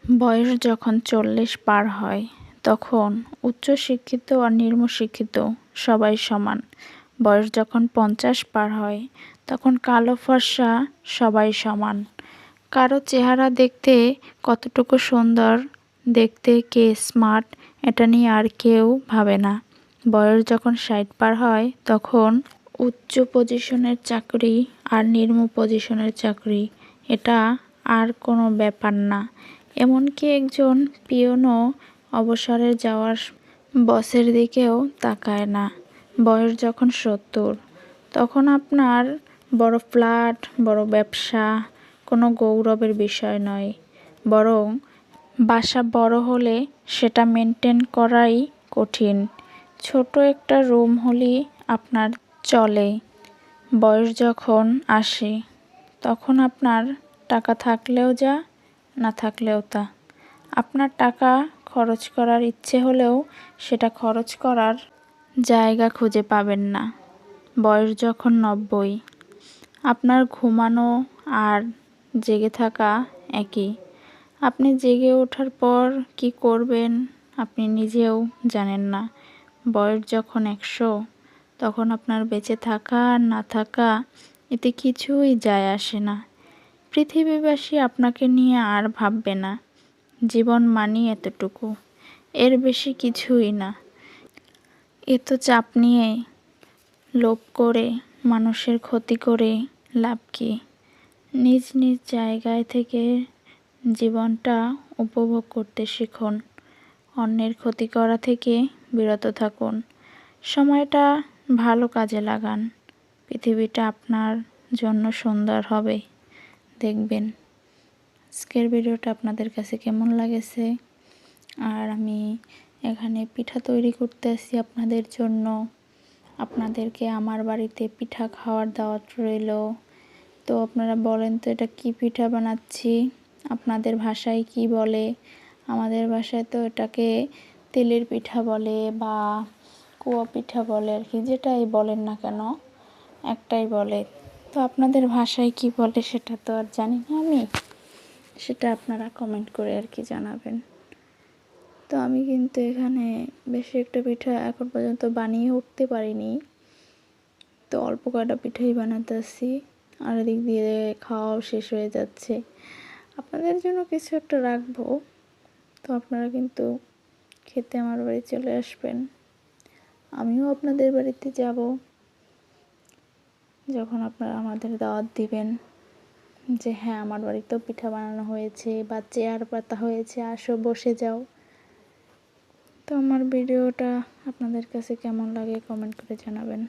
বয়স যখন ৪০ পার হয় তখন উচ্চশিক্ষিত আর নিম্নশিক্ষিত সবাই সমান। বয়স যখন ৫০ পার হয় তখন কালো ফর্সা সবাই সমান। কারো চেহারা দেখতে কতটুকু সুন্দর, দেখতে কে স্মার্ট এটা নিয়ে আর কেউ ভাবে না। বয়স যখন ৬০ পার হয় তখন উচ্চ পজিশনের চাকরি আর নিম্ন পজিশনের চাকরি এটা আর কোনো ব্যাপার না। এমনকি একজন পিয়নও অবসরে যাওয়ার বসের দিকেও তাকায় না। বয়স যখন ৭০ তখন আপনার বড় ফ্ল্যাট, বড় ব্যবসা কোনো গৌরবের বিষয় নয়, বরং বাসা বড় হলে সেটা মেনটেন করাই কঠিন। ছোট একটা রুম হলেই আপনার চলে। বয়স যখন ৮০ তখন আপনার টাকা থাকলেও যা, না থাকলেও তা। আপনার টাকা খরচ করার ইচ্ছে হলেও সেটা খরচ করার জায়গা খুঁজে পাবেন না। বয়স যখন ৯০ আপনার ঘুমানো আর জেগে থাকা একই। আপনি জেগে ওঠার পর কি করবেন আপনি নিজেও জানেন না। বয়স যখন ১০০ তখন আপনার বেঁচে থাকা আর না থাকা এতে কিছুই যায় আসে না। পৃথিবীবাসী আপনাকে নিয়ে আর ভাববে না। জীবন মানেই এতটুকু, এর বেশি কিছুই না। এত চাপ নিয়ে, লোভ করে, মানুষের ক্ষতি করে লাভ কী? নিজ নিজ জায়গায় থেকে জীবনটা উপভোগ করতে শিখুন। অন্যের ক্ষতি করা থেকে বিরত থাকুন। সময়টা ভালো কাজে লাগান। পৃথিবীটা আপনার জন্য সুন্দর হবে, দেখবেন। আজকের ভিডিওটা আপনাদের কাছে কেমন লাগেছে? আর আমি এখানে পিঠা তৈরি করতেছি আপনাদের জন্য। আপনাদেরকে আমার বাড়িতে পিঠা খাওয়ার দাওয়াত রইল। তো আপনারা বলেন তো এটা কি পিঠা বানাচ্ছি, আপনাদের ভাষায় কি বলে? আমাদের ভাষায় তো এটাকে তেলের পিঠা বলে বা কুয়া পিঠা বলে আর কি, যেটাই বলেন না কেন একটাই বলে। তো আপনাদের ভাষায় কি বলে সেটা তো আর জানি না আমি, সেটা আপনারা কমেন্ট করে আর কি জানাবেন। তো আমি কিন্তু এখানে বেশি একটা পিঠা এখন পর্যন্ত বানিয়ে উঠতে পারিনি, তো অল্প কয়টা পিঠাই বানাতেছি। আর এদিক দিয়ে খাওয়াও শেষ হয়ে যাচ্ছে। আপনাদের জন্য কিছু একটা রাখবো, তো আপনারা কিন্তু খেতে আমার বাড়ি চলে আসবেন। আমিও আপনাদের বাড়িতে যাব যখন আপনারা আমাদের দাওয়াত দিবেন যে হ্যাঁ আমার বাড়িতেও পিঠা বানানো হয়েছে বা চেয়ার পাতা হয়েছে, আসো বসে যাও। তো আমার ভিডিওটা আপনাদের কাছে কেমন লাগে কমেন্ট করে জানাবেন।